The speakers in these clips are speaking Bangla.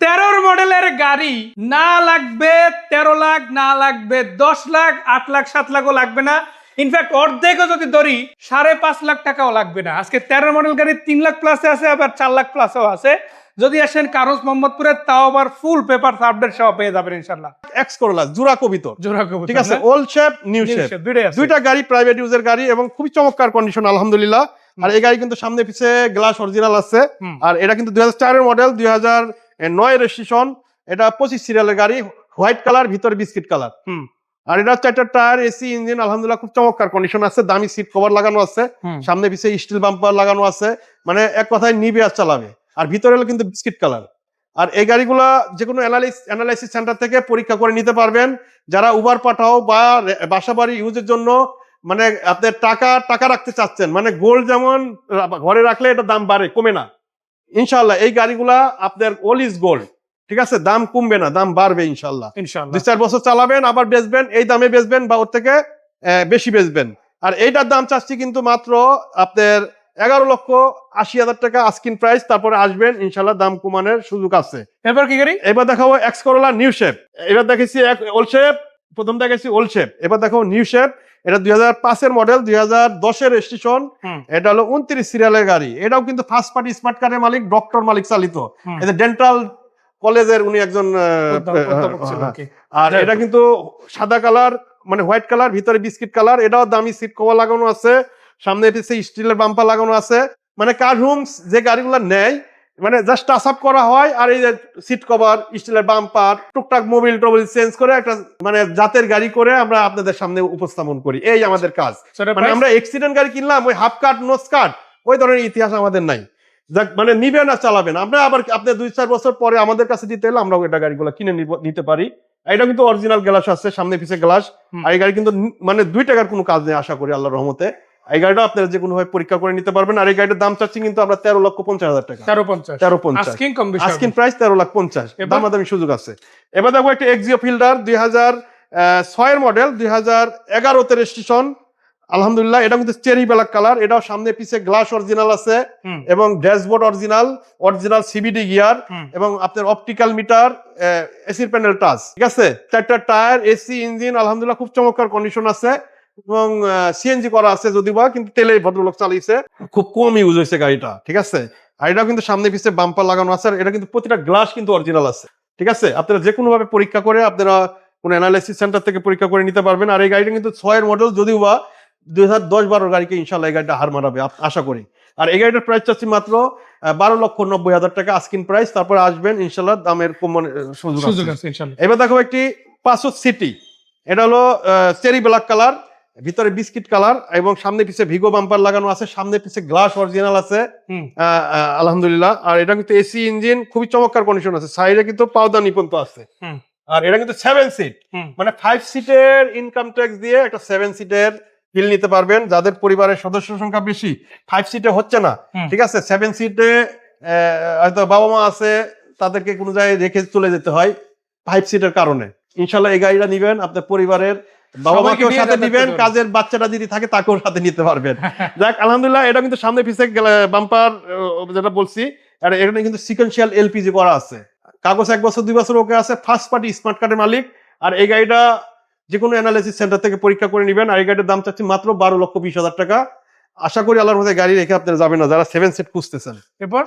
13 মডেলের গাড়ি না লাগবে 13 লাখ, না লাগবে 10 লাখ, 8 লাখ, 7 লাখও লাগবে না। ইনফ্যাক্ট অর্ধেকও যদি ধরি 5.5 লাখ টাকাও লাগবে না। আজকে 13 মডেল গাড়ি 3 লাখ প্লাসে আছে, আবার 4 লাখ প্লাসেও আছে। যদি আসেন কারোজ মোহাম্মদপুরে, তাও আবার ফুল পেপার আপডেট সহ পেয়ে যাবেন ইনশাআল্লাহ। এক্স করোলা জোড়া কবিতর, জোড়া কবুতর, ঠিক আছে, ওল্ড শেপ নিউ শেপ দুইটা গাড়ি প্রাইভেট ইউজের গাড়ি এবং খুবই চমৎকার কন্ডিশন আলহামদুলিল্লাহ। আর এই গাড়ি কিন্তু সামনে পিছে গ্লাস অরিজিনাল আছে। আর এটা কিন্তু 2004 এর মডেল, 2009 এর রেজিস্ট্রেশন। এটা 25 সিরিয়ালের গাড়ি, হোয়াইট কালার, ভিতরে বিস্কিট কালার। আর এটা 4টা টায়ার, এসি, ইঞ্জিন আলহামদুলিল্লাহ খুব চমৎকার কন্ডিশন আছে। দামি সিট কভার লাগানো আছে, সামনে পিছে স্টিল বাম্পার লাগানো আছে, মানে এক কথায় নিবে আর চালাবে। আর ভিতরে হলো কিন্তু বিস্কিট কালার। আর এই গাড়িগুলা যে কোনো অ্যানালাইসিস সেন্টার থেকে পরীক্ষা করে নিতে পারবেন। যারা উবার পাঠাও বা বাসা বাড়ি ইউজের জন্য, মানে আপনার টাকা রাখতে চাচ্ছেন, মানে গোল্ড যেমন ঘরে রাখলে এটা দাম বাড়ে, কমে না, ইনশাল্লাহ এই গাড়িগুলা আপনার অল ইজ গোল্ড, ঠিক আছে, দাম কমবে না, দাম বাড়বে ইনশাল্লাহ। 2-4 বছর চালাবেন, আবার বেচবেন, এই দামে বেচবেন বা ওর থেকে বেশি বেচবেন। আর এইটার দাম চাচ্ছি কিন্তু মাত্র আপনার 11,80,000 টাকা আস্কিং প্রাইস। তারপরে আসবেন ইনশাল্লাহ, দাম কমানোর সুযোগ আছে। এবার কি গাড়ি? এবার দেখাবো এক্স করোলা নিউ শেপ। এবার দেখেছি ওল্ড শেপ, প্রথম দেখাইছি ওল্ড শেপ, এবার দেখো নিউ শেপ। এটা 2005 এর মডেল, 2010 এর রেজিস্ট্রেশন। এটা হলো 29 সিরিয়ালের গাড়ি। এটাও কিন্তু ফার্স্ট পার্টি স্মার্ট কার্ডের মালিক, ডক্টর মালিক চালিত। এটা ডেন্টাল কলেজের উনি একজন। আর এটা কিন্তু সাদা কালার, মানে হোয়াইট কালার, ভিতরে বিস্কিট কালার। এটাও দামি সিট কভার লাগানো আছে, সামনে পিছে স্টিলের বাম্পার লাগানো আছে। মানে কার রুমস যে গাড়িগুলো নেয়, মানে জাস্ট টাচ আপ করা হয়, আর এই যে সিট কভার, স্টিলের বাম্পার, টুকটাক মোবিল টোবিল চেঞ্জ করে একটা মানে জাতের গাড়ি করে আমরা আপনাদের সামনে উপস্থাপন করি, এই আমাদের কাজ। মানে আমরা অ্যাক্সিডেন্ট গাড়ি কিনলাম, ওই হাফ কাট নোজ কাট ওই ধরনের ইতিহাস আমাদের নাই। মানে নিবেন আর চালাবেন, আমরা আবার আপনি 2-4 বছর পরে আমাদের কাছে দিতে এলে আমরা এটা গাড়িগুলো কিনে নিতে পারি। এটা কিন্তু অরিজিনাল গ্লাস আছে, সামনে পিছে গ্লাস। আর এই গাড়ি কিন্তু মানে 2 টাকার কোনো কাজ নেই, আশা করি আল্লাহর রহমতে। এই গাড়িটা আপনারা যে কোনো ভাবে পরীক্ষা করে নিতে পারবেন। আর এই গাড়িটার দাম চাচ্ছি কিন্তু আমরা 13,50,000 টাকা। 13,50 আস্কিং প্রাইস 13,50,000, দামাদামি সুযোগ আছে। এবার দেখো একটা এক্সিও ফিল্ডার 2006 এর মডেল, 2011 তে রেজিস্ট্রেশন আলহামদুলিল্লাহ। এটা কিন্তু চেরি ব্ল্যাক কালার। এটাও সামনে পিছে গ্লাস অরিজিনাল আছে এবং ড্যাশবোর্ড অরিজিনাল সিবিডি গিয়ার এবং আপনার অপটিক্যাল মিটার, এসির প্যানেল টাচ, ঠিক আছে। 4টা টায়ার, এসি, ইঞ্জিন আলহামদুলিল্লাহ খুব চমৎকার কন্ডিশন আছে এবং সিএনজি করা আছে যদিও বা, কিন্তু তেলে ভদ্রলোক চালিয়েছে, খুব কম ইউজ হয়েছে গাড়িটা, ঠিক আছে। আর এটাও কিন্তু সামনে পিছে বাম্পার লাগানো আছে। আর এটা কিন্তু প্রতিটা গ্লাস কিন্তু অরিজিনাল আছে, ঠিক আছে। আপনারা যে কোনো ভাবে পরীক্ষা করে আপনারা কোন অ্যানালাইসিস সেন্টার থেকে পরীক্ষা করে নিতে পারবেন। আর এই গাড়িটা কিন্তু 6 এর মডেল, যদিও বা 2010-12 গাড়িকে ইনশাল্লাহ এই গাড়িটা হার মারাবে আশা করি। আর এই গাড়িটার প্রাইস চাচ্ছি মাত্র 12,90,000 টাকা আস্কিং প্রাইস। তারপরে আসবেন ইনশাল্লাহ, দামের কমানোর সুযোগ আছে ইনশাল্লাহ। এবার দেখো একটি পাঁচশো সিটি। এটা হলো চেরি ব্ল্যাক কালার, ভিতরে বিস্কিট কালার এবং সামনে পিছে ভিগো বাম্পার লাগানো আছে, সামনে পিছে গ্লাস অরিজিনাল আছে আলহামদুলিল্লাহ। আর এটা কিন্তু এসি, ইঞ্জিন খুবই চমৎকার কন্ডিশন আছে, সাইডে কিন্তু পাওদানি পর্যন্ত আছে। আর এটা কিন্তু 7 সিট, মানে 5 সিটের ইনকাম ট্যাক্স দিয়ে একটা 7 সিটের ফিল নিতে পারবেন। যাদের পরিবারের সদস্য সংখ্যা বেশি, 5 সিটে হচ্ছে না, ঠিক আছে, 7 সিটে হয়তো বাবা মা আছে, তাদেরকে কোনো জায়গায় রেখে চলে যেতে হয় 5 সিটের কারণে। ইনশাল্লাহ এই গাড়িটা নিবেন, আপনার পরিবারের বাবা মাকেও সাথে নিবেন, কাজের বাচ্চাটা যদি থাকে তাকেও সাথে নিতে পারবেন। যাক আলহামদুলিল্লাহ। এটা কিন্তু সামনে পিছে বাম্পার যেটা বলছি, আর এখানে কিন্তু সিকোয়েন্সিয়াল এলপিজি করা আছে, কাগজ 1 বছর 2 বছর ওকে আছে, ফার্স্ট পার্টি স্মার্ট কার্ডের মালিক। আর এই গাড়িটা যে কোনো অ্যানালাইসিস সেন্টার থেকে পরীক্ষা করে নেবেন। আর এই গাড়িটার দাম চাচ্ছি মাত্র 12,20,000 টাকা। আশা করি আল্লাহর মধ্যে গাড়ি রেখে আপনারা যাবেন না যারা 7 সিট খুঁজতেছেন।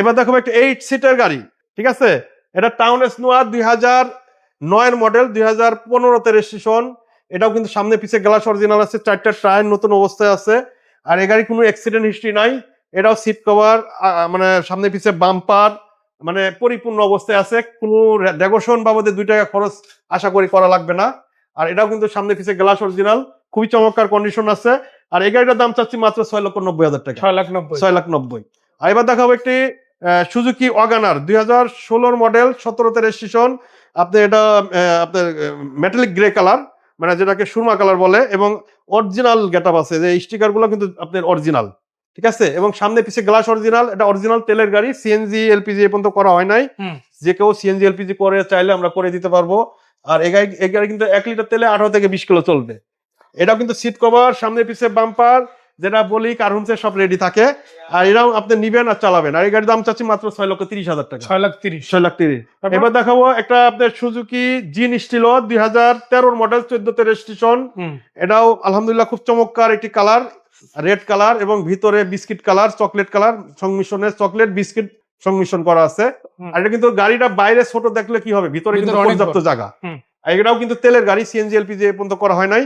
এবার দেখো একটা 8 সিটের গাড়ি, ঠিক আছে। এটা টাউন এসনোয়া 2009 এর মডেল, 2015 তে রেজিস্ট্রেশন। এটাও কিন্তু সামনে পিছে গ্লাস অরিজিনাল আছে, 4টা টায়ার নতুন অবস্থায় আছে। আর এই গাড়ি কোনো অ্যাক্সিডেন্ট হিস্ট্রি নাই। এটাও সিট কভার, মানে সামনে পিছে বাম্পার, মানে পরিপূর্ণ অবস্থায় আছে। কোনো ডেকোরেশন বাবদে 2 টাকা খরচ আশা করি করা লাগবে না। আর এটাও কিন্তু সামনে পিছে গ্লাস অরিজিনাল, খুবই চমৎকার কন্ডিশন আছে। আর এই গাড়িটার দাম চাচ্ছি মাত্র 6,90,000 টাকা, 6,90,000। আর এবার দেখাবো একটি সুজুকি ওয়াগনার 2016 মডেল, 17 তে রেজিস্ট্রেশন। আপনি এটা আপনার মেটালিক গ্রে কালার, মানে যেটাকে সুরমা কালার বলে, এবং অরিজিনাল গেটআপ আছে, যে স্টিকার গুলো কিন্তু আপনার অরিজিনাল, ঠিক আছে। এবং সামনে পিছে গ্লাস অরিজিনাল। এটা অরিজিনাল তেলের গাড়ি, সিএনজি এলপিজি এ পর্যন্ত করা হয় নাই। যে কেউ সিএনজি এলপিজি করে চাইলে আমরা করে দিতে পারবো। আর এই গাড়ি কিন্তু 1 লিটার তেলে 18 থেকে 20 কিলো চলবে। এটাও কিন্তু সিট কভার, সামনে পিছে বাম্পার, যেটা বলি কার হোমসে সব রেডি থাকে। আর এরাও আপনি নিবেন আর চালাবেন। আর এই গাড়ির দাম চাচ্ছি মাত্র 6,30,000 টাকা। 6,30,000। 6,30,000। এবার দেখাবো একটা আপনার সুজুকি জিন স্টিল 2013 মডেল, 14তে রেজিস্ট্রেশন। এটাও আলহামদুলিল্লাহ খুব চমৎকার একটি কালার, রেড কালার এবং ভিতরে বিস্কিট কালার, চকলেট কালার সংমিশ্রণে, চকলেট বিস্কিট সংমিশ্রণ করা আছে। আর এটা কিন্তু গাড়িটা বাইরে ছোট দেখলে কি হবে, ভিতরে কিন্তু পর্যাপ্ত জায়গা। আর এটাও কিন্তু তেলের গাড়ি, সিএনজি এলপিজি এ পর্যন্ত করা হয় নাই।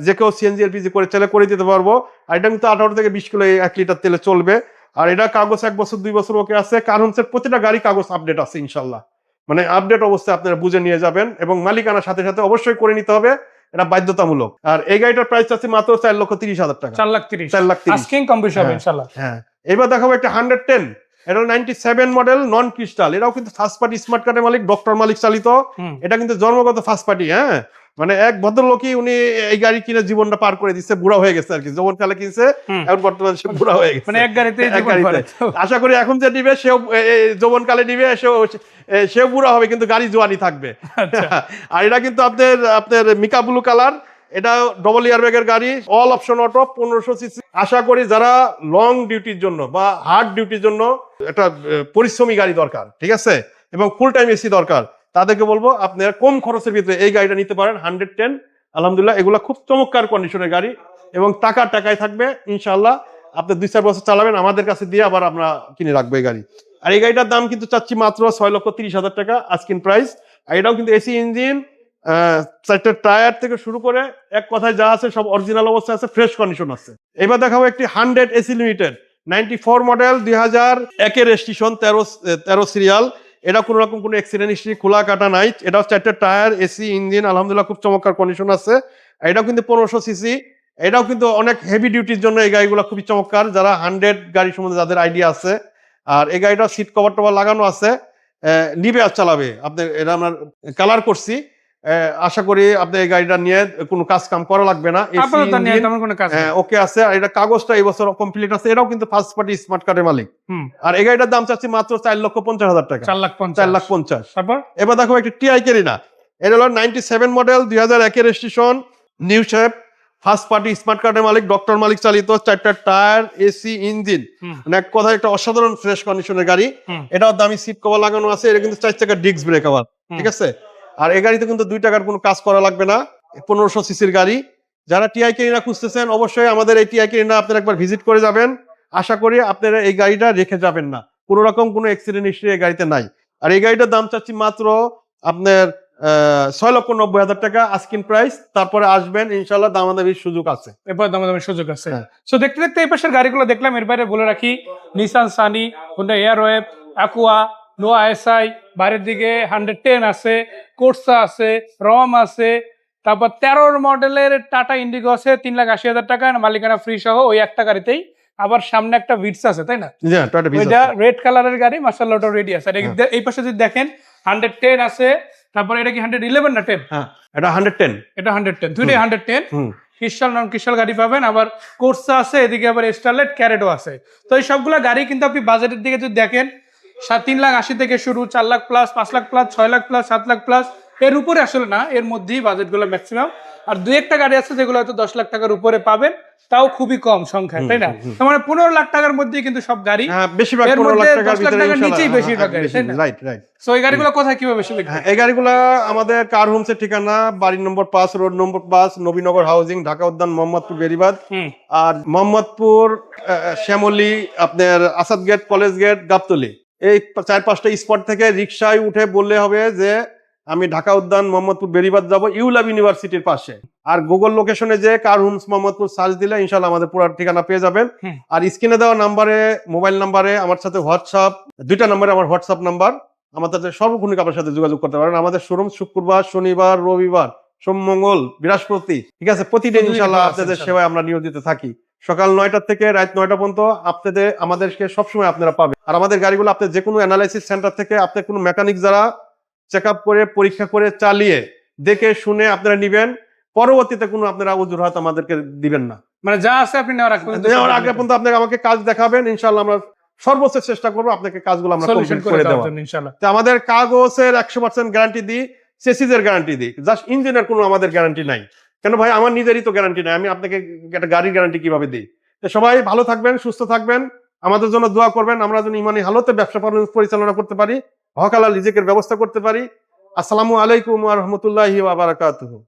যে কেউ সিএনজি এলপিজি করে চাইলে করে দিতে পারবো। আর এটা কিন্তু 18 থেকে 20 কিলো 1 লিটার তেলে চলবে। আর এটা কাগজ 1 বছর 2 বছর ওকে আছে। কারণসের প্রতিটা গাড়ি কাগজ আপডেট আছে ইনশাল্লাহ, মানে আপডেট অবস্থায় আপনারা বুঝে নিয়ে যাবেন এবং মালিকানার সাথে সাথে অবশ্যই করে নিতে হবে, এটা বাধ্যতামূলক। আর এই গাড়িটার প্রাইস আছে মাত্র 4,30,000 টাকা। 4,30,000। 4,30,000 আজকেই কম বেশি হবে ইনশাআল্লাহ। হ্যাঁ, এবার দেখাবো একটা 110, এটা 97 মডেল নন ক্রিস্টাল। এটাও কিন্তু ফার্স্ট পার্টি স্মার্ট কার্ডের মালিক, ডক্টর মালিক চালিত। এটা কিন্তু জন্মগত ফার্স্ট পার্টি। হ্যাঁ, মানে এক ভদ্রলোকই উনি এই গাড়ি কিনে জীবনটা পার করে দিচ্ছে, বুড়া হয়ে গেছে আর কি, যৌবন কালে কিনছে, এখন বর্তমানে সে বুড়া হয়ে গেছে, মানে এক গাড়িতে জীবন পারে। আশা করি এখন যে নিবে সেও যৌবন কালে নিবে, সেও বুড়া হবে কিন্তু গাড়ি জোয়ানি থাকবে। আর এটা কিন্তু আপনার মিকা ব্লু কালার, এটা ডবল ইয়ার ব্যাগের গাড়ি, অল অপশন অটো, 1500 সিসি। আশা করি যারা লং ডিউটির জন্য বা হার্ড ডিউটির জন্য একটা পরিশ্রমী গাড়ি দরকার, ঠিক আছে, এবং ফুল টাইম এসি দরকার, তাদেরকে বলবো আপনারা কম খরচের ভিতরে এই গাড়িটা নিতে পারেন। 110 আলহামদুলিল্লাহ, এগুলা খুব চমৎকার কন্ডিশনের গাড়ি এবং টাকায় থাকবে ইনশাআল্লাহ। আপনি 2-4 বছর চালাবেন, আমাদের কাছে দিয়ে আবার আমরা কিনে রাখবো এই গাড়ি। আর এই গাড়িটার দাম কিন্তু চাচ্ছি মাত্র 6,30,000 টাকা আস্কিং প্রাইস। আর এটাও কিন্তু এসি ইঞ্জিন, 4টা টায়ার থেকে শুরু করে এক কথায় যা আছে সব অরিজিনাল অবস্থায় আছে, ফ্রেশ কন্ডিশন আছে। এবার দেখাবো একটি 100 AC limited 94 model, 2001 registration, 13 serial. এটা কোনো রকম কোনো অ্যাক্সিডেন্ট হিস্ট্রি, খোলা কাটা নাই। এটাও 4টা টায়ার, এসি ইঞ্জিন, আলহামদুলিল্লাহ খুব চমৎকার কন্ডিশন আছে। এটাও কিন্তু 1500 সিসি। এটাও কিন্তু অনেক হেভি ডিউটির জন্য এই গাড়িগুলো খুবই চমৎকার, যারা 100 গাড়ি সম্বন্ধে যাদের আইডিয়া আছে। আর এই গাড়িটা সিট কভার টভার লাগানো আছে, নিবে আর চালাবে। আপনি এটা আমরা কালার করছি, আশা করি আপনি এই গাড়িটা নিয়ে কোনো কাজ কাম করা লাগবে না, ওকে আছে। আর এটা কাগজটা এই বছর কমপ্লিট আছে। এটাও কিন্তু ফার্স্ট পার্টি স্মার্ট কার্ডের মালিক। আর এই গাড়িটার দাম চাচ্ছি মাত্র 4,50,000 টাকা। 4,50,000। এবার দেখো একটা টিআই কেরিনা, এটা হলো 97 model, 2001 registration, new shape, first party smart কার্ডের মালিক, ডক্টর মালিক চালিত, 4টা টায়ার, এসি ইঞ্জিন, মানে এক কথায় একটা অসাধারণ ফ্রেশ কন্ডিশনের গাড়ি। এটাও দামি সিট কভার লাগানো আছে। এটা কিন্তু 4 চাকার ডিস্ক ব্রেক আবার, ঠিক আছে। আর এই গাড়িতে কিন্তু 2 টাকার কোনো কাজ করা লাগবে না, 1500 সিসির গাড়ি। যারা টিআই কেরিনা খুঁজতেছেন অবশ্যই আমাদের এই টিআই কেরিনা আপনারা একবার ভিজিট করে যাবেন। আশা করি আপনারা এই গাড়িটা রেখে যাবেন না, কোনো রকম কোনো অ্যাক্সিডেন্ট হিস্ট্রি এই গাড়িতে নাই। আর এই গাড়িটার দাম চাচ্ছি মাত্র আপনার 6,90,000 টাকা আস্কিং প্রাইস। তারপরে আসবেন ইনশাআল্লাহ, দামাদামির সুযোগ আছে। এরপর দামাদামির সুযোগ আছে। সো দেখতে দেখতে এই পাশের গাড়িগুলো দেখলাম। এর বাইরে বলে রাখি, Nissan Sunny, Honda Airwave, Aqua, Noah SI, বাইরের দিকে 110 আছে, কোর্সা আছে, রম আছে, তারপর 13 মডেলের টাটা ইন্ডিগো আছে 3,80,000 টাকা, মালিকানা ফ্রি সহ ওই একটা গাড়িতেই। আবার সামনে একটা ভিটস আছে, তাই না? ওইটা রেড কালারের গাড়ি, মাশাআল্লাহ ওটা রেডি আছে। এই পাশে যদি দেখেন 110 আছে, তারপর এটা কি 111 না 10? হ্যাঁ, এটা 110। এটা 110, দুইটাই 110। ক্রিস্টাল নন ক্রিস্টাল গাড়ি পাবেন। আবার কোর্সা আছে, এদিকে আবার স্টারলেট, ক্যারেডো আছে। তো এই সবগুলা গাড়ি কিন্তু আপনি বাজেটের দিকে যদি দেখেন, 3,80,000 থেকে শুরু, 4 lakh plus, 5 lakh plus, 6 lakh plus, 7 lakh plus, এর উপরে আসলে না, এর মধ্যেই বাজেটগুলো ম্যাক্সিমাম। আর 2-1টা গাড়ি আছে যেগুলো হয়তো 10 লাখ টাকার উপরে পাবেন, তাও খুবই কম সংখ্যা, তাই না? তার মানে 15 লাখ টাকার মধ্যেই কিন্তু সব গাড়ি, বেশিরভাগ 15 লাখ টাকার নিচেই বেশিরভাগ গাড়ি, তাই না? Right right. সো এই গাড়িগুলো কোথায় কিভাবে বেশি দেখবেন? এই গাড়িগুলো আমাদের কার হোমসের ঠিকানা বাড়ি number 5, road number 5, Nabinagar housing, Dhaka Udyan, Mohammadpur Beribad. আর মোহাম্মদপুর শ্যামলী, আপনার Asad gate, college gate, Gabtoli, এই 4-5টা স্পট থেকে রিক্সায় উঠে বললে হবে যে আমি ঢাকা উদ্যান, মোহাম্মদপুর বেরিবাদ যাব, ইউলাভ ইউনিভার্সিটির পাশে। আর গুগল লোকেশনে যে কার হোমস মোহাম্মদপুর সার্চ দিলে ইনশাআল্লাহ আমাদের পুরো ঠিকানা পেয়ে যাবেন। আর স্ক্রিনে দেওয়া নাম্বারে, মোবাইল নাম্বারে আমার সাথে হোয়াটসঅ্যাপ, 2টা নাম্বারে আমার হোয়াটসঅ্যাপ নাম্বার, আমার সাথে সর্বক্ষণিক আপনার সাথে যোগাযোগ করতে পারেন। আমাদের শোরুম শুক্রবার, শনিবার, রবিবার, সোম, মঙ্গল, বৃহস্পতি, ঠিক আছে, প্রতিদিন ইনশাআল্লাহ আপনাদের সেবায় আমরা নিয়োজিত থাকি। সকাল 9টা থেকে রাত 9টা পর্যন্ত আপনাদের আমাদেরকে সবসময় আপনারা পাবেন। আর আমাদের গাড়িগুলো আপনি যে কোনো অ্যানালাইসিস সেন্টার থেকে, আপনি কোনো মেকানিক যারা চেক আপ করে, পরীক্ষা করে, চালিয়ে, দেখে শুনে আপনারা নিবেন। পরবর্তীতে কোনো আপনারা অজুহাত আমাদেরকে দিবেন না, মানে যা আছে আপনি নেওয়ার আগে পর্যন্ত আপনাকে আমাকে কাজ দেখাবেন, ইনশাআল্লাহ আমরা সর্বোচ্চ চেষ্টা করবো আপনাকে কাজগুলো আমরা কমপ্লিট করে দেওয়ার জন্য ইনশাআল্লাহ। তো আমাদের কাগজের 100% গ্যারান্টি দিই, চেসিসের গ্যারান্টি দিই, জাস্ট ইঞ্জিনের কোনো আমাদের গ্যারান্টি নাই। কেন ভাই, আমার নিজেরই তো গ্যারান্টি নাই, আমি আপনাকে একটা গাড়ির গ্যারান্টি কিভাবে দিই? তো সবাই ভালো থাকবেন, সুস্থ থাকবেন, আমাদের জন্য দোয়া করবেন, আমরা যেন ইমানি হালতে ব্যবসা পরিচালনা করতে পারি, হক হালাল রিজিকের ব্যবস্থা করতে পারি। আসসালামু আলাইকুম ওয়া রাহমাতুল্লাহি ওয়া বারাকাতুহু।